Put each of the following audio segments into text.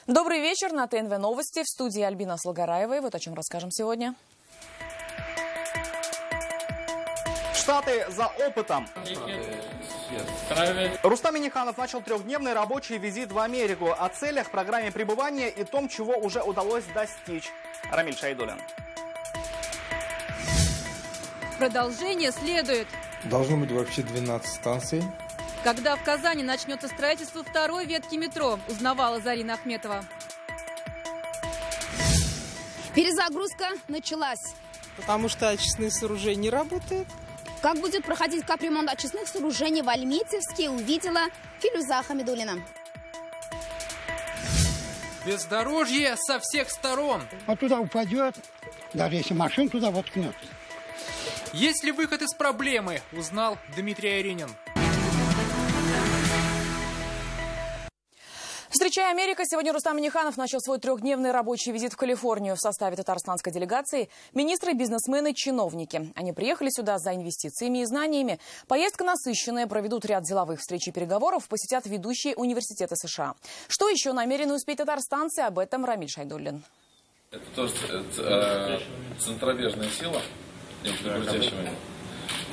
Добрый вечер. На ТНВ новости. В студии Альбина Слогараева. Вот о чем расскажем сегодня. Штаты за опытом. Рустам Минниханов начал трехдневный рабочий визит в Америку. О целях, программе пребывания и том, чего уже удалось достичь. Рамиль Шайдуллин. Продолжение следует. Должно быть вообще 12 станций. Когда в Казани начнется строительство второй ветки метро, узнавала Зарина Ахметова. Перезагрузка началась. Потому что очистные сооружения не работают. Как будет проходить капремонт очистных сооружений в Альметьевске, увидела Филюза Хамидуллина. Бездорожье со всех сторон. А туда упадет, даже если машина туда воткнется. Есть ли выход из проблемы, узнал Дмитрий Аринин. Встречая Америку, сегодня Рустам Минниханов начал свой трехдневный рабочий визит в Калифорнию. В составе татарстанской делегации министры, бизнесмены, чиновники. Они приехали сюда за инвестициями и знаниями. Поездка насыщенная, проведут ряд деловых встреч и переговоров, посетят ведущие университеты США. Что еще намерены успеть татарстанцы, об этом Рамиль Шайдуллин. Это тоже центробежная сила.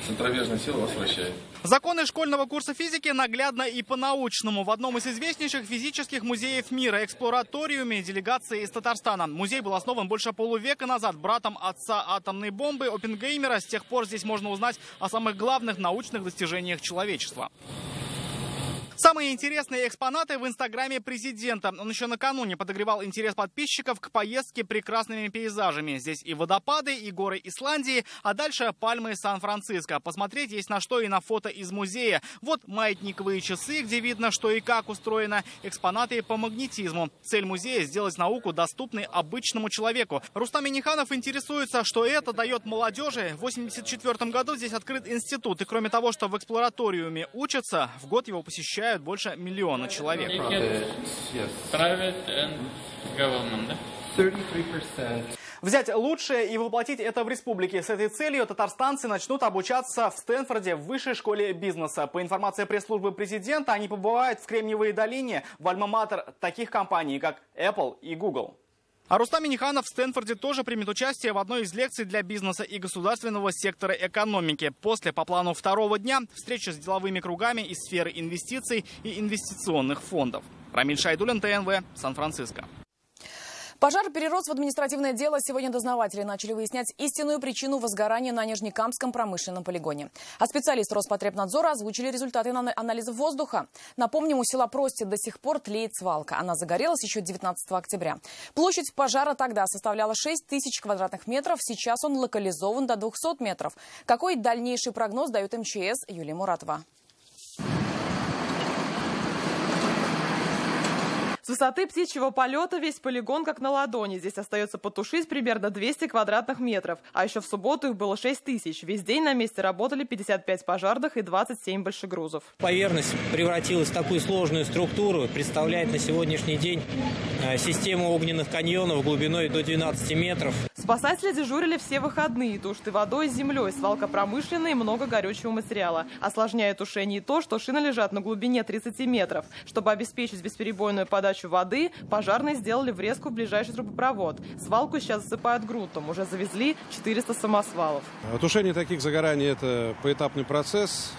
Центробежная сила вас вращает. Законы школьного курса физики наглядно и по-научному. В одном из известнейших физических музеев мира, эксплораториуме, делегации из Татарстана. Музей был основан больше полувека назад братом отца атомной бомбы Оппенгеймера. С тех пор здесь можно узнать о самых главных научных достижениях человечества. Самые интересные экспонаты в инстаграме президента. Он еще накануне подогревал интерес подписчиков к поездке прекрасными пейзажами. Здесь и водопады, и горы Исландии, а дальше пальмы Сан-Франциско. Посмотреть есть на что и на фото из музея. Вот маятниковые часы, где видно, что и как устроено. Экспонаты по магнетизму. Цель музея – сделать науку доступной обычному человеку. Рустам Минниханов интересуется, что это дает молодежи. В 1984 году здесь открыт институт. И кроме того, что в эксплораториуме учатся, в год его посещают больше 1 миллиона человек. 33%. Взять лучшее и воплотить это в республике. С этой целью татарстанцы начнут обучаться в Стэнфорде в высшей школе бизнеса. По информации пресс-службы президента, они побывают в Кремниевой долине, в альма-матер таких компаний, как Apple и Google. А Рустам Минниханов в Стэнфорде тоже примет участие в одной из лекций для бизнеса и государственного сектора экономики. После, по плану второго дня, встреча с деловыми кругами из сферы инвестиций и инвестиционных фондов. Рамиль Шайдуллин, ТНВ, Сан-Франциско. Пожар перерос в административное дело. Сегодня дознаватели начали выяснять истинную причину возгорания на Нижнекамском промышленном полигоне. А специалисты Роспотребнадзора озвучили результаты анализа воздуха. Напомним, у села Прости до сих пор тлеет свалка. Она загорелась еще 19 октября. Площадь пожара тогда составляла 6 тысяч квадратных метров. Сейчас он локализован до 200 метров. Какой дальнейший прогноз дает МЧС, Юлия Муратова? С высоты птичьего полета весь полигон как на ладони. Здесь остается потушить примерно 200 квадратных метров. А еще в субботу их было 6 тысяч. Весь день на месте работали 55 пожарных и 27 большегрузов. Поверхность превратилась в такую сложную структуру. Представляет на сегодняшний день систему огненных каньонов глубиной до 12 метров. Спасатели дежурили все выходные. Тушат и водой, и землей. Свалка промышленная и много горючего материала. Осложняет тушение и то, что шины лежат на глубине 30 метров. Чтобы обеспечить бесперебойную подачу воды, пожарные сделали врезку в ближайший трубопровод. Свалку сейчас засыпают грунтом. Уже завезли 400 самосвалов. Тушение таких загораний – это поэтапный процесс,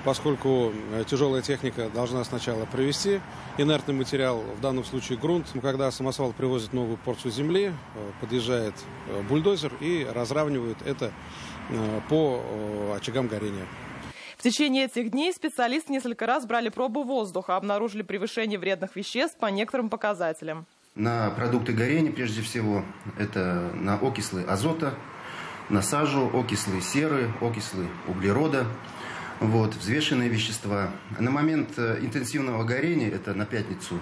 поскольку тяжелая техника должна сначала провести инертный материал, в данном случае грунт. Когда самосвал привозит новую порцию земли, подъезжает бульдозер и разравнивает это по очагам горения. В течение этих дней специалисты несколько раз брали пробу воздуха, обнаружили превышение вредных веществ по некоторым показателям. На продукты горения, прежде всего, это на окислы азота, на сажу, окислы серы, окислы углерода, взвешенные вещества. На момент интенсивного горения, это на пятницу,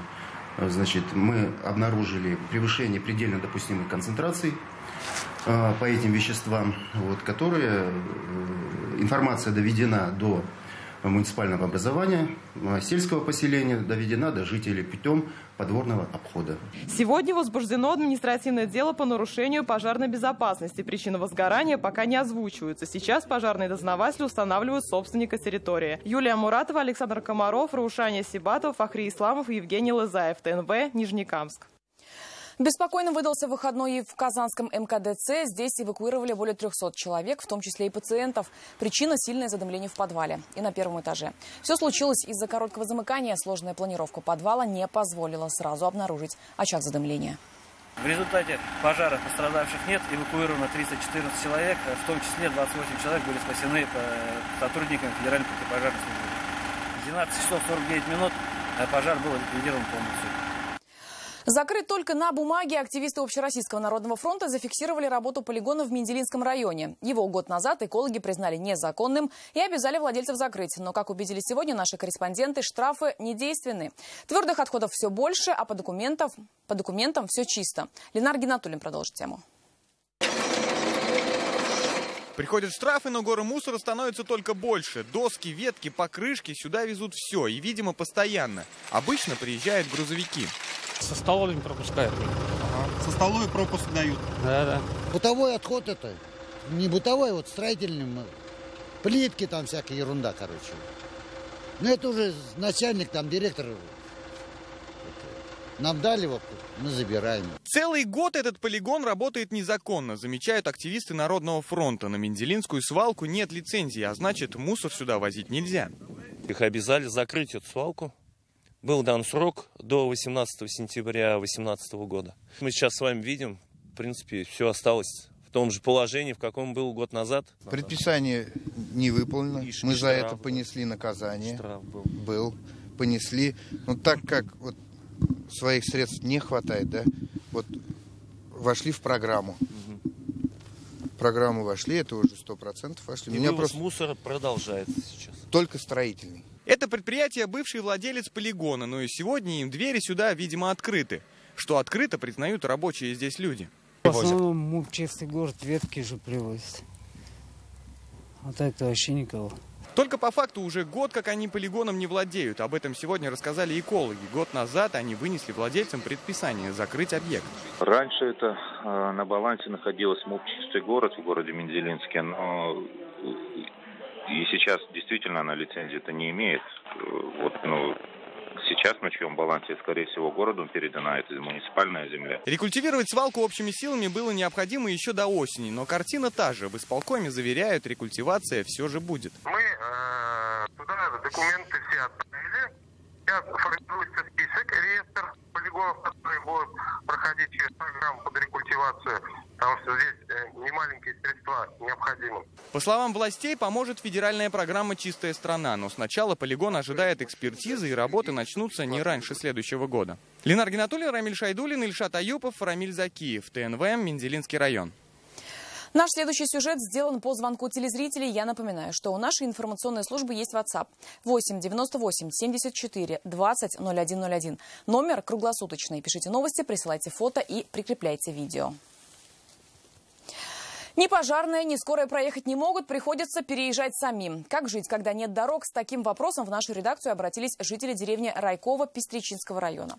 мы обнаружили превышение предельно допустимой концентрации по этим веществам, которые информация доведена до муниципального образования, сельского поселения, доведена до жителей путем подворного обхода. Сегодня возбуждено административное дело по нарушению пожарной безопасности. Причины возгорания пока не озвучиваются. Сейчас пожарные дознаватели устанавливают собственника территории. Юлия Муратова, Александр Комаров, Раушания Сибатов, Фахри Исламов и Евгений Лызаев. ТНВ, Нижнекамск. Беспокойным выдался выходной в Казанском МКДЦ. Здесь эвакуировали более 300 человек, в том числе и пациентов. Причина – сильное задымление в подвале и на первом этаже. Все случилось из-за короткого замыкания. Сложная планировка подвала не позволила сразу обнаружить очаг задымления. В результате пожара пострадавших нет. Эвакуировано 314 человек, в том числе 28 человек были спасены сотрудниками Федеральной противопожарной службы. В 12 часов 49 минут пожар был ликвидирован полностью. Закрыт только на бумаге. Активисты Общероссийского народного фронта зафиксировали работу полигона в Менделинском районе. Его год назад экологи признали незаконным и обязали владельцев закрыть. Но, как убедились сегодня наши корреспонденты, штрафы недейственны. Твердых отходов все больше, а по документам все чисто. Ленар Гинатуллин продолжит тему. Приходят штрафы, но горы мусора становятся только больше. Доски, ветки, покрышки, сюда везут все. И, видимо, постоянно. Обычно приезжают грузовики. Со столовой не пропускают. Ага. Со столовой пропуск дают? Да. Бытовой отход это. Не бытовой, вот строительный. Плитки там, всякая ерунда, короче. Но это уже начальник, там, директор. Нам дали, вот, мы забираем. Целый год этот полигон работает незаконно, замечают активисты Народного фронта. На Менделинскую свалку нет лицензии, а значит, мусор сюда возить нельзя. Их обязали закрыть эту свалку. Был дан срок до 18 сентября 2018 года. Мы сейчас с вами видим, в принципе, все осталось в том же положении, в каком был год назад. Предписание не выполнено. Мы за это понесли наказание. Штраф был. Понесли. Но так как вот своих средств не хватает, да, вот вошли в программу. В программу вошли, это уже 100% вошли. И вывоз мусора продолжается сейчас. Только строительный. Это предприятие бывший владелец полигона, но и сегодня им двери сюда, видимо, открыты. Что открыто, признают рабочие здесь люди. В основном в чистый город ветки же привозят. А так-то вообще никого. Только по факту уже год, как они полигоном не владеют. Об этом сегодня рассказали экологи. Год назад они вынесли владельцам предписание закрыть объект. Раньше это на балансе находилось МУП «Чистый город» в городе Менделинске, но и сейчас действительно она лицензии-то не имеет. Сейчас на чьем балансе, скорее всего, городу передана эта муниципальная земля. Рекультивировать свалку общими силами было необходимо еще до осени, но картина та же. В исполкоме заверяют, рекультивация все же будет. Мы туда документы все отправили. Сейчас формируется список, реестр полигонов, которые будут проходить через программу под рекультивацию, потому что здесь немаленькие средства необходимы. По словам властей, поможет федеральная программа «Чистая страна», но сначала полигон ожидает экспертизы, и работы начнутся не раньше следующего года. Ленар Гинатуллин, Рамиль Шайдуллин, Ильшат Аюпов, Рамиль Закиев, ТНВ, Менделинский район. Наш следующий сюжет сделан по звонку телезрителей. Я напоминаю, что у нашей информационной службы есть WhatsApp 8 98 74 20 0101. Номер круглосуточный. Пишите новости, присылайте фото и прикрепляйте видео. Ни пожарные, ни скорая проехать не могут, приходится переезжать самим. Как жить, когда нет дорог? С таким вопросом в нашу редакцию обратились жители деревни Райково Пестричинского района.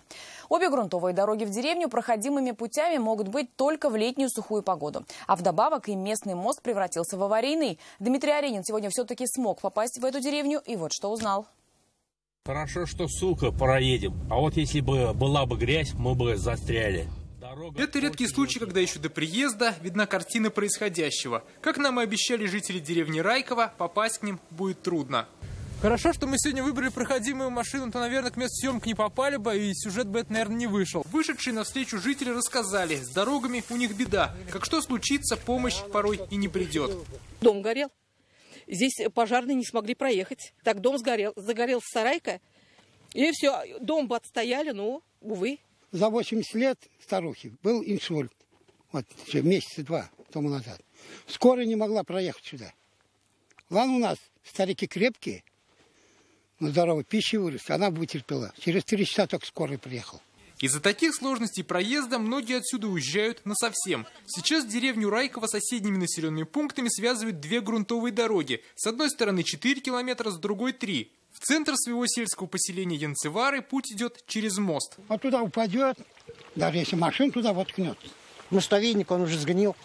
Обе грунтовые дороги в деревню проходимыми путями могут быть только в летнюю сухую погоду. А вдобавок и местный мост превратился в аварийный. Дмитрий Аренин сегодня все-таки смог попасть в эту деревню и вот что узнал. Хорошо, что, проедем. А вот если бы была бы грязь, мы бы застряли. Это редкий случай, когда еще до приезда видна картина происходящего. Как нам и обещали жители деревни Райково, попасть к ним будет трудно. Хорошо, что мы сегодня выбрали проходимую машину, то, наверное, к месту съемок не попали бы, и сюжет бы это, наверное, не вышел. Вышедшие навстречу жители рассказали, с дорогами у них беда. Как что случится, помощь порой и не придет. Дом горел. Здесь пожарные не смогли проехать. Так дом загорелся сарайка, и все, дом бы отстояли, но, увы. За 80 лет старухи был инсульт. Вот месяца 2 тому назад. Скорая не могла проехать сюда. Ладно, у нас старики крепкие, но здоровая пища выросла, она вытерпела. Через 3 часа только скорая приехала. Из-за таких сложностей проезда многие отсюда уезжают насовсем. Сейчас деревню Райково с соседними населенными пунктами связывают 2 грунтовые дороги. С одной стороны 4 километра, с другой 3. В центр своего сельского поселения Янцевары путь идет через мост. А туда упадет, даже если машина туда воткнет. Мостовейник, он уже сгнил.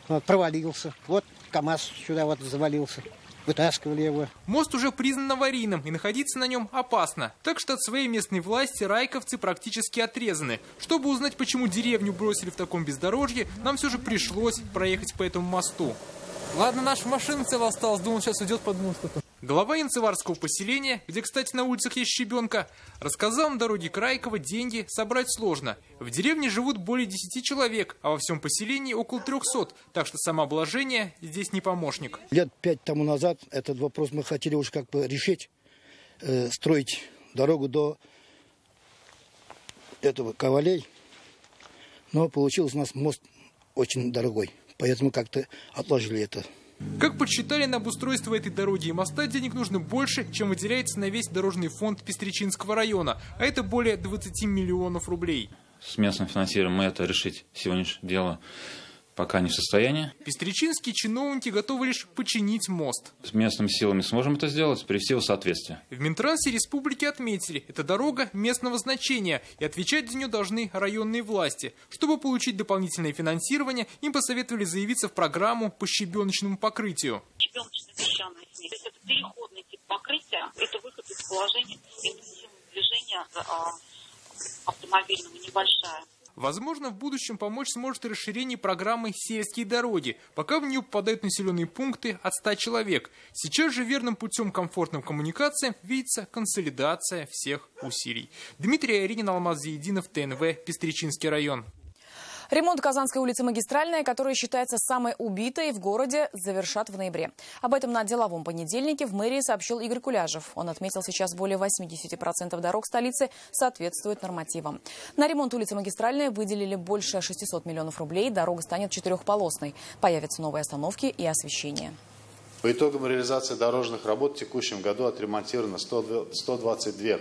Вот, провалился. Вот КамАЗ сюда вот завалился. Вытаскивали его. Мост уже признан аварийным, и находиться на нем опасно. Так что от своей местной власти райковцы практически отрезаны. Чтобы узнать, почему деревню бросили в таком бездорожье, нам все же пришлось проехать по этому мосту. Ладно, наша машина целая осталась, думал, сейчас уйдет под мост. Глава янцеварского поселения, где, кстати, на улицах есть щебенка, рассказал на дороге Крайкова, деньги собрать сложно. В деревне живут более 10 человек, а во всем поселении около 300, так что самообложение здесь не помощник. Лет 5 тому назад этот вопрос мы хотели уже как бы решить, строить дорогу до этого Ковалей, но получился у нас мост очень дорогой, поэтому как-то отложили это. Как подсчитали, на обустройство этой дороги и моста денег нужно больше, чем выделяется на весь дорожный фонд Пестричинского района, а это более 20 миллионов рублей. С местным финансированием мы это решить сегодняшнее дело пока не в состоянии. Пестричинские чиновники готовы лишь починить мост. С местными силами сможем это сделать, привести его в соответствие. В Минтрансе республики отметили, это дорога местного значения, и отвечать за нее должны районные власти. Чтобы получить дополнительное финансирование, им посоветовали заявиться в программу по щебеночному покрытию. Щебеночно-песчаный снег. То есть это переходный тип покрытия, это выход из положения интенсивного движения автомобильного небольшая. Возможно, в будущем помочь сможет и расширение программы «Сельские дороги», пока в нее попадают населенные пункты от 100 человек. Сейчас же верным путем комфортным коммуникациям видится консолидация всех усилий. Дмитрий Аринин, Алмаз Зиединов, ТНВ, Пестричинский район. Ремонт Казанской улицы Магистральная, которая считается самой убитой в городе, завершат в ноябре. Об этом на деловом понедельнике в мэрии сообщил Игорь Куляжев. Он отметил, сейчас более 80% дорог столицы соответствуют нормативам. На ремонт улицы Магистральная выделили больше 600 миллионов рублей. Дорога станет четырехполосной. Появятся новые остановки и освещение. По итогам реализации дорожных работ в текущем году отремонтировано 122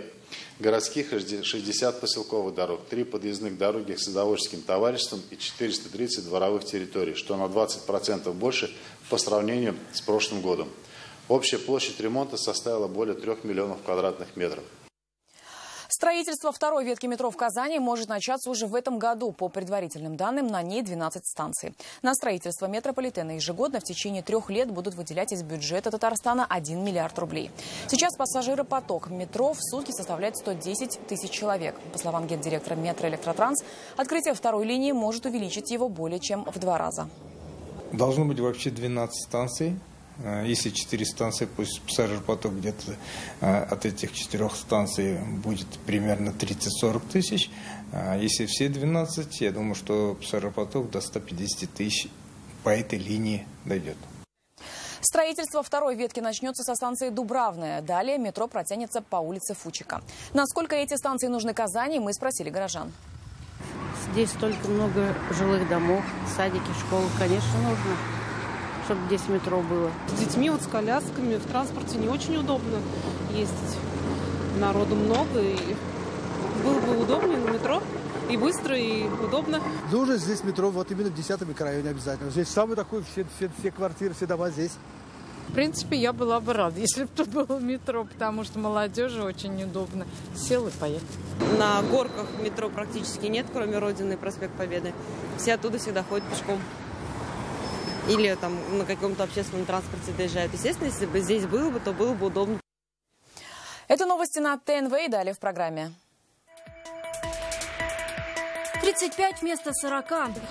городских и 60 поселковых дорог, 3 подъездных дороги к садоводческим товариществам и 430 дворовых территорий, что на 20% больше по сравнению с прошлым годом. Общая площадь ремонта составила более 3 миллионов квадратных метров. Строительство второй ветки метро в Казани может начаться уже в этом году. По предварительным данным, на ней 12 станций. На строительство метрополитена ежегодно в течение 3 лет будут выделять из бюджета Татарстана 1 миллиард рублей. Сейчас пассажиропоток метро в сутки составляет 110 тысяч человек. По словам гендиректора «Метроэлектротранс», открытие второй линии может увеличить его более чем в 2 раза. Должно быть вообще 12 станций. Если 4 станции, пусть пассажиропоток где-то от этих 4 станций будет примерно 30-40 тысяч. Если все 12, я думаю, что пассажиропоток до 150 тысяч по этой линии дойдет. Строительство второй ветки начнется со станции Дубравная. Далее метро протянется по улице Фучика. Насколько эти станции нужны Казани, мы спросили горожан. Здесь столько много жилых домов, садики, школы, конечно, нужно, чтобы здесь метро было. С детьми, вот с колясками, в транспорте не очень удобно ездить. Народу много, и было бы удобнее на метро. И быстро, и удобно. Нужно здесь метро, вот именно в 10 микрорайоне обязательно. Здесь самый такой, все квартиры, все дома здесь. В принципе, я была бы рада, если бы тут было метро, потому что молодежи очень удобно. Сел и поехал. На горках метро практически нет, кроме Родины и проспект Победы. Все оттуда всегда ходят пешком. Или там на каком-то общественном транспорте доезжают. Естественно, если бы здесь было бы, то было бы удобно. Это новости на ТНВ и далее в программе. 35 вместо 40.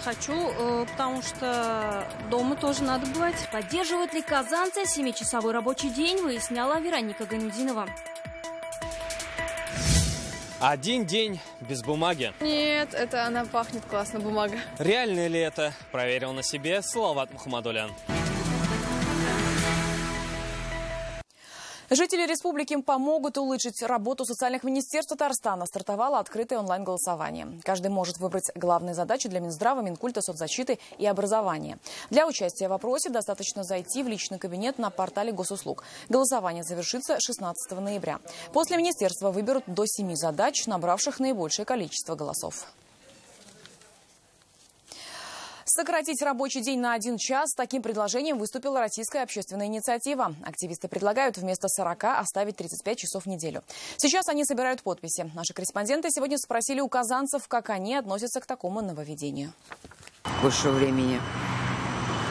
Хочу, потому что дома тоже надо бывать. Поддерживают ли казанцы 7-часовой рабочий день, выясняла Вероника Ганюдинова. Один день без бумаги. Нет, это она пахнет классно, бумага. Реально ли это? Проверил на себе Салават Мухаммадулян. Жители республики помогут улучшить работу социальных министерств Татарстана. Стартовало открытое онлайн-голосование. Каждый может выбрать главные задачи для Минздрава, Минкульта, соцзащиты и образования. Для участия в опросе достаточно зайти в личный кабинет на портале госуслуг. Голосование завершится 16 ноября. После министерства выберут до 7 задач, набравших наибольшее количество голосов. Сократить рабочий день на 1 час. С таким предложением выступила российская общественная инициатива. Активисты предлагают вместо 40 оставить 35 часов в неделю. Сейчас они собирают подписи. Наши корреспонденты сегодня спросили у казанцев, как они относятся к такому нововведению. Больше времени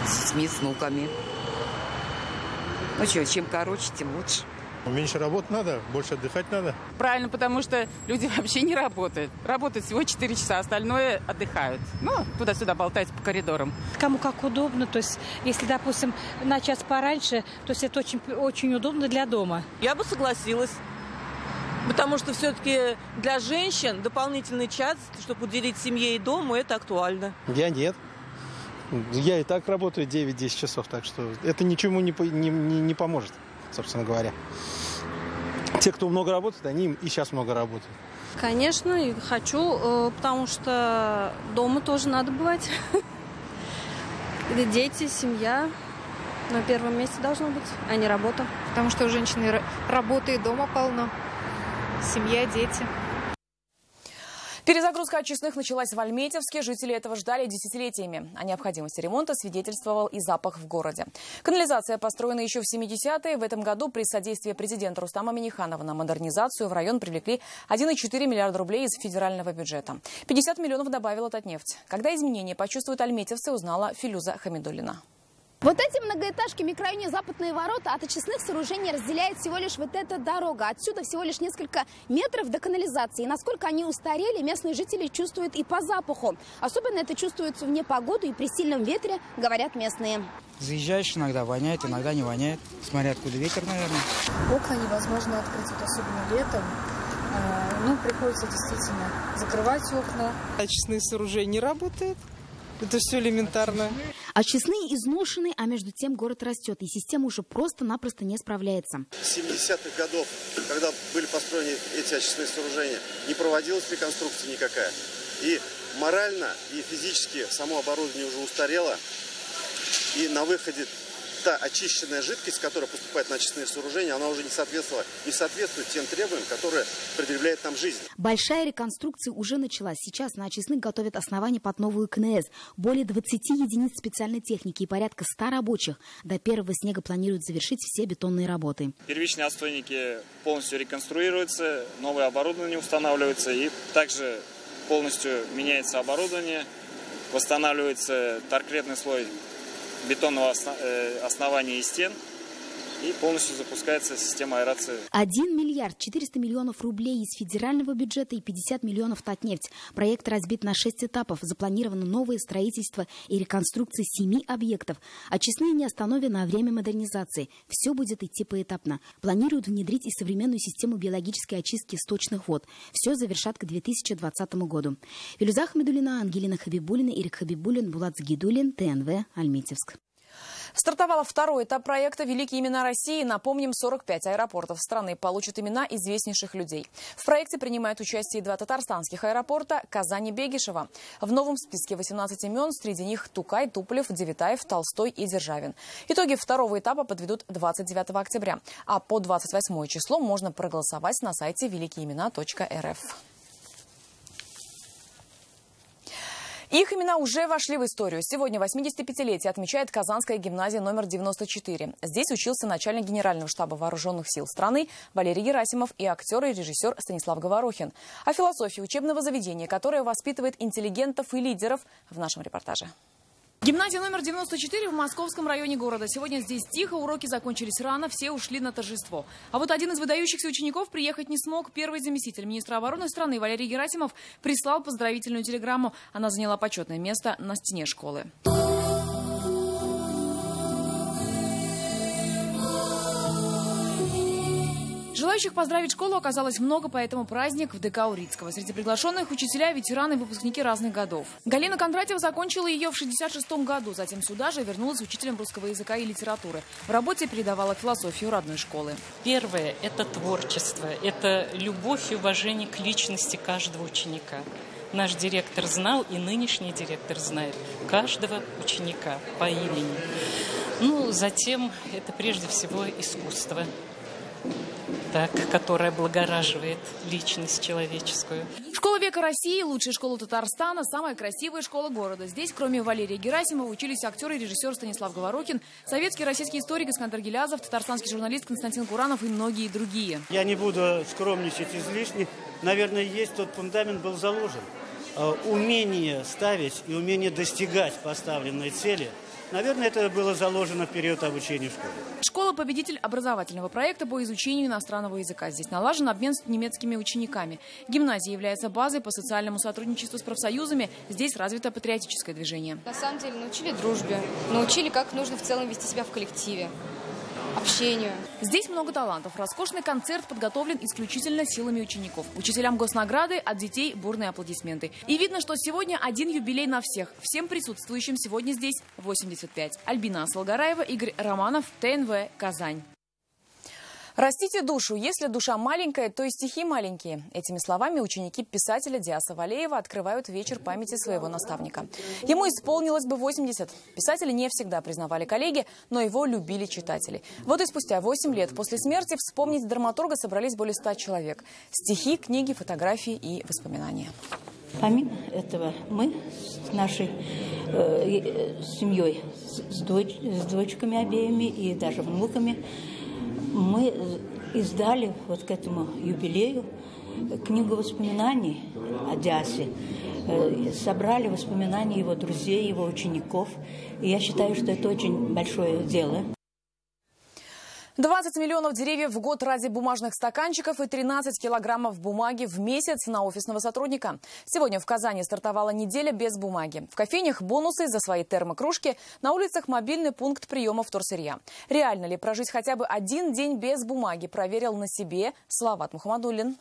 с детьми, с внуками. Ну что, чем короче, тем лучше. Меньше работать надо, больше отдыхать надо. Правильно, потому что люди вообще не работают. Работают всего 4 часа, остальное отдыхают. Ну, туда-сюда болтаются по коридорам. Кому как удобно. То есть, если, допустим, на час пораньше, то есть это очень, очень удобно для дома. Я бы согласилась. Потому что все-таки для женщин дополнительный час, чтобы уделить семье и дому, это актуально. Я нет. Я и так работаю 9-10 часов, так что это ничему не поможет, собственно говоря. Те, кто много работает, они и сейчас много работают. Конечно, и хочу, потому что дома тоже надо бывать. Дети, семья на первом месте должно быть, а не работа. Потому что у женщины работы и дома полно. Семья, дети. Перезагрузка очистных началась в Альметьевске. Жители этого ждали десятилетиями. О необходимости ремонта свидетельствовал и запах в городе. Канализация построена еще в 70-е. В этом году при содействии президента Рустама Минниханова на модернизацию в район привлекли 1,4 миллиарда рублей из федерального бюджета. 50 миллионов добавила Татнефть. Когда изменения почувствуют альметьевцы, узнала Филюза Хамидуллина. Вот эти многоэтажки в микрорайоне Западные ворота от очистных сооружений разделяет всего лишь вот эта дорога. Отсюда всего лишь несколько метров до канализации. И насколько они устарели, местные жители чувствуют и по запаху. Особенно это чувствуется в непогоду и при сильном ветре, говорят местные. Заезжаешь, иногда воняет, иногда не воняет. Смотря откуда ветер, наверное. Окна невозможно открыть, вот особенно летом. Ну, приходится действительно закрывать окна. Очистные сооружения не работают. Это все элементарно. Очистные изношены, а между тем город растет, и система уже просто-напросто не справляется. С 70-х годов, когда были построены эти очистные сооружения, не проводилась реконструкция никакая. И морально, и физически само оборудование уже устарело. И на выходе та очищенная жидкость, которая поступает на очистные сооружения, она уже не соответствует тем требованиям, которые предъявляет нам жизнь. Большая реконструкция уже началась. Сейчас на очистных готовят основание под новую КНС. Более 20 единиц специальной техники и порядка 100 рабочих. До первого снега планируют завершить все бетонные работы. Первичные отстойники полностью реконструируются, новое оборудование устанавливается, и также полностью меняется оборудование, восстанавливается торкретный слой бетонного основания и стен, и полностью запускается система аэрации. 1 миллиард 400 миллионов рублей из федерального бюджета и 50 миллионов Татнефть. Проект разбит на 6 этапов. Запланировано новое строительство и реконструкция 7 объектов. Очистные не остановлены на время модернизации. Все будет идти поэтапно. Планируют внедрить и современную систему биологической очистки сточных вод. Все завершат к 2020 году. Филюза Хамидуллина, Ангелина Хабибуллина, Ирик Хабибуллин, Булат Загидуллин, ТНВ, Альметьевск. Стартовал второй этап проекта «Великие имена России». Напомним, 45 аэропортов страны получат имена известнейших людей. В проекте принимают участие 2 татарстанских аэропорта – Казань и Бегишево. В новом списке 18 имен, среди них Тукай, Туполев, Девятаев, Толстой и Державин. Итоги второго этапа подведут 29 октября. А по 28 число можно проголосовать на сайте великиеимена.рф. Их имена уже вошли в историю. Сегодня 85-летие отмечает Казанская гимназия номер 94. Здесь учился начальник Генерального штаба вооруженных сил страны Валерий Герасимов и актер и режиссер Станислав Говорухин. О философии учебного заведения, которое воспитывает интеллигентов и лидеров, в нашем репортаже. Гимназия номер 94 в московском районе города. Сегодня здесь тихо, уроки закончились рано, все ушли на торжество. А вот один из выдающихся учеников приехать не смог. Первый заместитель министра обороны страны Валерий Герасимов прислал поздравительную телеграмму. Она заняла почетное место на стене школы. Желающих поздравить школу оказалось много, поэтому праздник в ДК Урицкого. Среди приглашенных учителя, ветераны и выпускники разных годов. Галина Кондратьева закончила ее в 1966 году. Затем сюда же вернулась учителем русского языка и литературы. В работе передавала философию родной школы. Первое – это творчество, это любовь и уважение к личности каждого ученика. Наш директор знал, и нынешний директор знает каждого ученика по имени. Затем это прежде всего искусство, которая облагораживает личность человеческую. Школа века России, лучшая школа Татарстана, самая красивая школа города. Здесь, кроме Валерия Герасимова, учились актер и режиссер Станислав Говорухин, советский и российский историк Искандер Гилязов, татарстанский журналист Константин Куранов и многие другие. Я не буду скромничать излишне. Наверное, есть тот фундамент был заложен. Умение ставить и умение достигать поставленной цели. Наверное, это было заложено в период обучения в школе. Школа – победитель образовательного проекта по изучению иностранного языка. Здесь налажен обмен с немецкими учениками. Гимназия является базой по социальному сотрудничеству с профсоюзами. Здесь развито патриотическое движение. На самом деле научили дружбе, научили, как нужно в целом вести себя в коллективе, общению. Здесь много талантов. Роскошный концерт подготовлен исключительно силами учеников. Учителям госнаграды, от детей бурные аплодисменты. И видно, что сегодня один юбилей на всех. Всем присутствующим сегодня здесь 85. Альбина Асалгараева, Игорь Романов, ТНВ, Казань. Растите душу. Если душа маленькая, то и стихи маленькие. Этими словами ученики писателя Диаса Валеева открывают вечер памяти своего наставника. Ему исполнилось бы 80. Писателя не всегда признавали коллеги, но его любили читатели. Вот и спустя 8 лет после смерти вспомнить драматурга собрались более 100 человек. Стихи, книги, фотографии и воспоминания. Помимо этого мы с нашей семьей, с дочками обеими и даже внуками, мы издали вот к этому юбилею книгу воспоминаний о Диасе. Собрали воспоминания его друзей, его учеников. И я считаю, что это очень большое дело. 20 миллионов деревьев в год ради бумажных стаканчиков и 13 килограммов бумаги в месяц на офисного сотрудника. Сегодня в Казани стартовала неделя без бумаги. В кофейнях бонусы за свои термокружки, на улицах мобильный пункт приема вторсырья. Реально ли прожить хотя бы один день без бумаги, проверил на себе Салават Мухаммадуллин.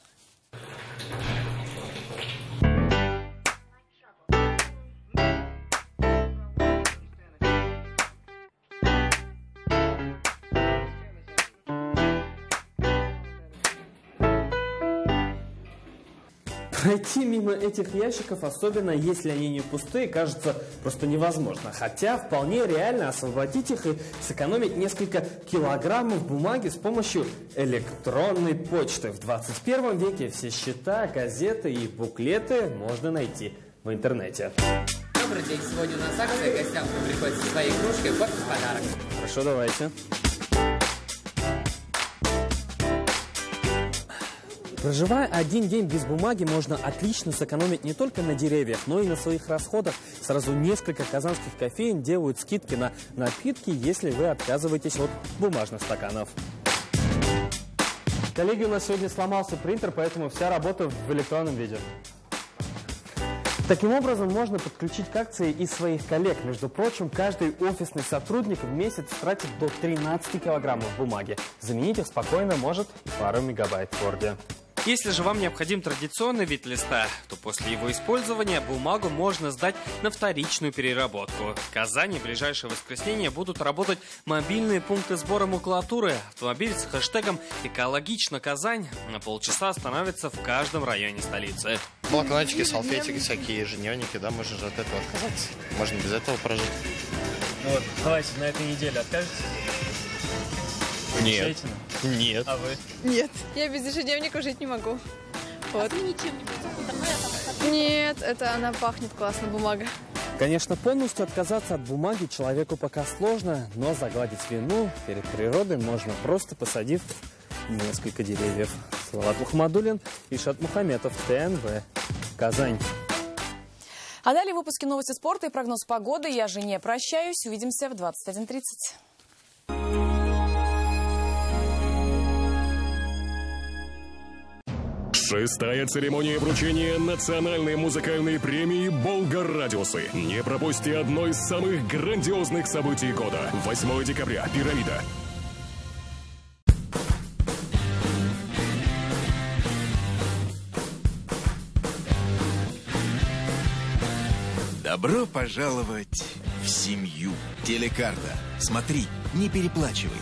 Пройти мимо этих ящиков, особенно если они не пустые, кажется просто невозможно. Хотя вполне реально освободить их и сэкономить несколько килограммов бумаги с помощью электронной почты. В 21 веке все счета, газеты и буклеты можно найти в интернете. Добрый день. Сегодня у нас акция. Гостям, кто приходит со своей кружкой, вот подарок. Хорошо, давайте. Проживая один день без бумаги, можно отлично сэкономить не только на деревьях, но и на своих расходах. Сразу несколько казанских кофеен делают скидки на напитки, если вы отказываетесь от бумажных стаканов. Коллеги, у нас сегодня сломался принтер, поэтому вся работа в электронном виде. Таким образом, можно подключить к акции и своих коллег. Между прочим, каждый офисный сотрудник в месяц тратит до 13 килограммов бумаги. Заменить их спокойно может пару мегабайт в Word. Если же вам необходим традиционный вид листа, то после его использования бумагу можно сдать на вторичную переработку. В Казани в ближайшее воскресенье будут работать мобильные пункты сбора макулатуры. Автомобиль с хэштегом «Экологично Казань» на полчаса остановится в каждом районе столицы. Блокнотики, салфетики, всякие ежедневники, да, можно же от этого отказаться. Можно без этого прожить. Ну вот, давайте на этой неделе откажетесь? Нет. Нет. А вы? Нет. Я без ежедневника жить не могу. Вот. А вы ничем не будете? Нет, это она пахнет классно, бумага. Конечно, полностью отказаться от бумаги человеку пока сложно, но загладить вину перед природой можно, просто посадив несколько деревьев. Салават Мухаммадуллин, Ишат Мухаметов, ТНВ, Казань. А далее выпуски новости спорта и прогноз погоды. Я же не прощаюсь. Увидимся в 21:30. Шестая церемония вручения национальной музыкальной премии «Болгар-радиусы». Не пропусти одно из самых грандиозных событий года. 8 декабря. Пирамида. Добро пожаловать в семью. Телекарта. Смотри, не переплачивай.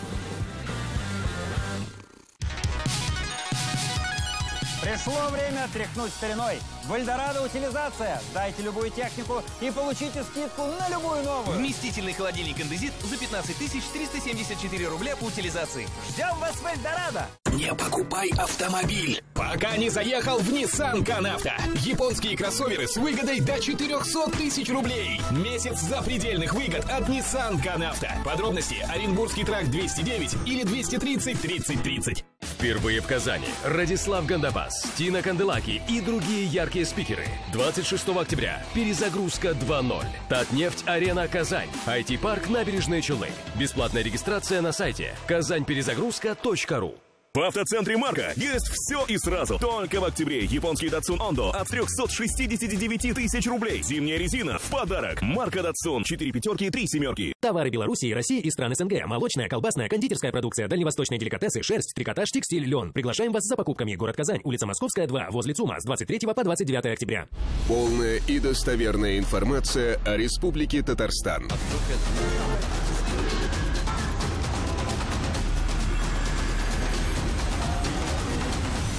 Пришло время тряхнуть стариной. В Эльдорадо утилизация. Сдайте любую технику и получите скидку на любую новую. Вместительный холодильник «Индезит» за 15 374 рубля по утилизации. Ждем вас в Эльдорадо. Не покупай автомобиль, пока не заехал в Nissan Canavto. Японские кроссоверы с выгодой до 400 тысяч рублей. Месяц запредельных выгод от Nissan Canavto. Подробности: Оренбургский тракт 209 или 230 30 30. Впервые в Казани Радислав Гандапас, Тина Канделаки и другие яркие спикеры. 26 октября. Перезагрузка 2.0. Татнефть-арена Казань. IT-парк Набережные Челны. Бесплатная регистрация на сайте казаньперезагрузка.ру. В автоцентре «Марка» есть все и сразу. Только в октябре японский Datsun Ondo от 369 тысяч рублей. Зимняя резина в подарок. Марка Datsun 4 пятерки и 3 семерки. Товары Белоруссии, России и стран СНГ. Молочная, колбасная, кондитерская продукция, дальневосточные деликатесы, шерсть, трикотаж, текстиль, лен. Приглашаем вас за покупками. Город Казань, улица Московская, 2, возле ЦУМа с 23 по 29 октября. Полная и достоверная информация о Республике Татарстан.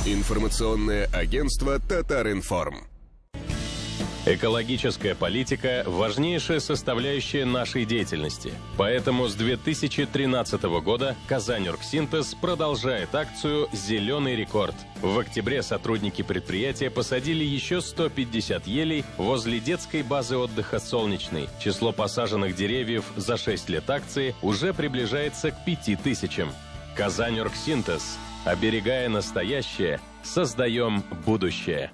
Информационное агентство «Татаринформ». Экологическая политика – важнейшая составляющая нашей деятельности. Поэтому с 2013 года «Казань-Оргсинтез» продолжает акцию «Зеленый рекорд». В октябре сотрудники предприятия посадили еще 150 елей возле детской базы отдыха «Солнечный». Число посаженных деревьев за 6 лет акции уже приближается к 5000. «Казань-Оргсинтез». Оберегая настоящее, создаем будущее.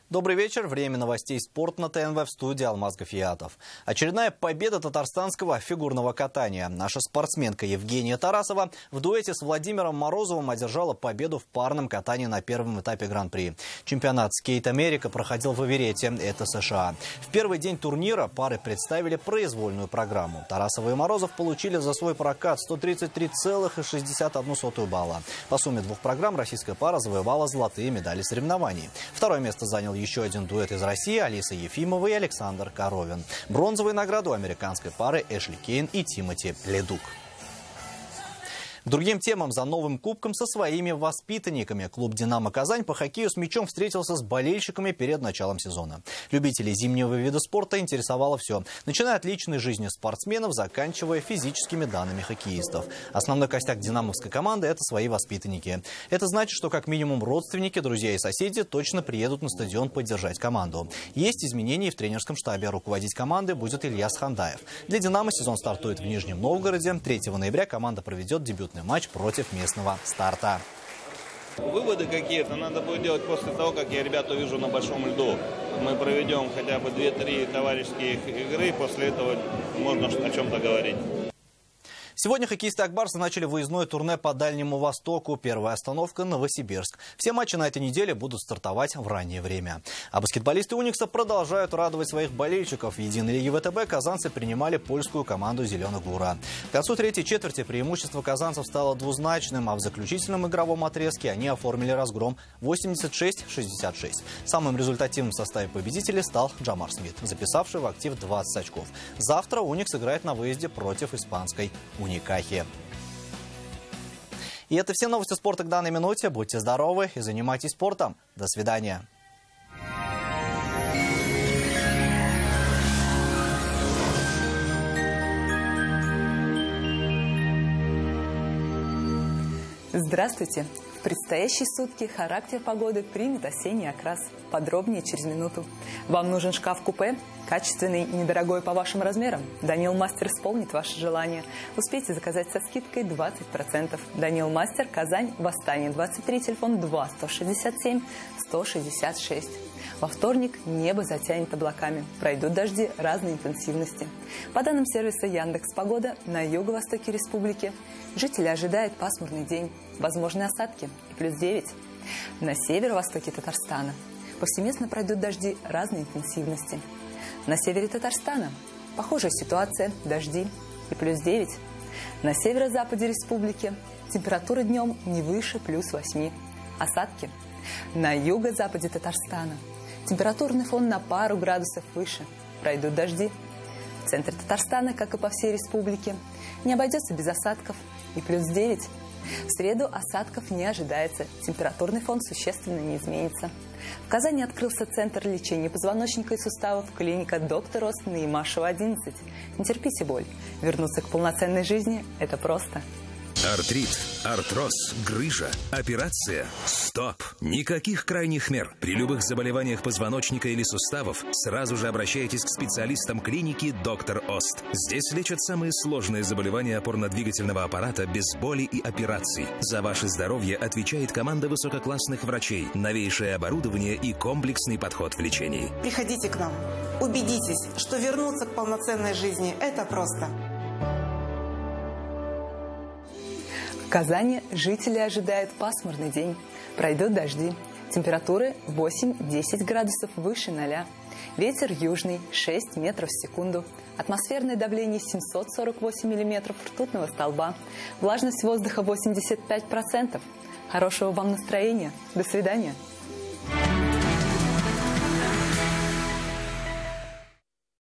Добрый вечер. Время новостей спорт на ТНВ, в студии Алмаз Гафиятов. Очередная победа татарстанского фигурного катания. Наша спортсменка Евгения Тарасова в дуэте с Владимиром Морозовым одержала победу в парном катании на первом этапе Гран-при. Чемпионат Скейт Америка проходил в Эверете, это США. В первый день турнира пары представили произвольную программу. Тарасова и Морозов получили за свой прокат 133,61 балла. По сумме двух программ российская пара завоевала золотые медали соревнований. Второе место занял еще один дуэт из России – Алиса Ефимова и Александр Коровин. Бронзовую награду американской пары Эшли Кейн и Тимоти Ледук. К другим темам. За новым кубком со своими воспитанниками клуб «Динамо Казань» по хоккею с мячом встретился с болельщиками перед началом сезона. Любителей зимнего вида спорта интересовало все, начиная от личной жизни спортсменов, заканчивая физическими данными хоккеистов. Основной костяк динамовской команды – это свои воспитанники. Это значит, что как минимум родственники, друзья и соседи точно приедут на стадион поддержать команду. Есть изменения и в тренерском штабе. Руководить командой будет Ильяс Хандаев. Для «Динамо» сезон стартует в Нижнем Новгороде. 3 ноября команда проведет дебютный матч против местного «Старта». Выводы какие-то надо будет делать после того, как я ребят увижу на большом льду. Мы проведем хотя бы 2-3 товарищеские игры, после этого можно о чем-то говорить. Сегодня хоккеисты «Акбарса» начали выездное турне по Дальнему Востоку. Первая остановка – Новосибирск. Все матчи на этой неделе будут стартовать в раннее время. А баскетболисты «Уникса» продолжают радовать своих болельщиков. В единой лиге ВТБ казанцы принимали польскую команду «Зеленых Гура». К концу третьей четверти преимущество казанцев стало двузначным, а в заключительном игровом отрезке они оформили разгром 86-66. Самым результативным в составе победителей стал Джамар Смит, записавший в актив 20 очков. Завтра «Уникс» играет на выезде против испанской «Уникахи». И это все новости спорта к данной минуте. Будьте здоровы и занимайтесь спортом. До свидания. Здравствуйте! В предстоящие сутки характер погоды примет осенний окрас. Подробнее через минуту. Вам нужен шкаф-купе? Качественный и недорогой по вашим размерам? Данил Мастер исполнит ваше желание. Успейте заказать со скидкой 20%. Данил Мастер, Казань, Восстание, 23, телефон 2 167 166. Во вторник небо затянет облаками. Пройдут дожди разной интенсивности. По данным сервиса Яндекс.Погода, на юго-востоке республики жители ожидают пасмурный день, возможны осадки и плюс 9. На северо-востоке Татарстана повсеместно пройдут дожди разной интенсивности. На севере Татарстана похожая ситуация, дожди и плюс 9. На северо-западе республики температура днем не выше плюс 8. Осадки. На юго-западе Татарстана температурный фон на пару градусов выше. Пройдут дожди. В центре Татарстана, как и по всей республике, не обойдется без осадков и плюс 9. В среду осадков не ожидается. Температурный фон существенно не изменится. В Казани открылся центр лечения позвоночника и суставов, клиника «Доктор Ост» на Имашева, 11. Не терпите боль. Вернуться к полноценной жизни – это просто. Артрит, артроз, грыжа, операция. Стоп! Никаких крайних мер. При любых заболеваниях позвоночника или суставов сразу же обращайтесь к специалистам клиники «Доктор Ост». Здесь лечат самые сложные заболевания опорно-двигательного аппарата без боли и операций. За ваше здоровье отвечает команда высококлассных врачей, новейшее оборудование и комплексный подход в лечении. Приходите к нам. Убедитесь, что вернуться к полноценной жизни – это просто. В Казани жители ожидают пасмурный день. Пройдут дожди. Температуры 8-10 градусов выше 0. Ветер южный 6 метров в секунду. Атмосферное давление 748 миллиметров ртутного столба. Влажность воздуха 85%. Хорошего вам настроения. До свидания.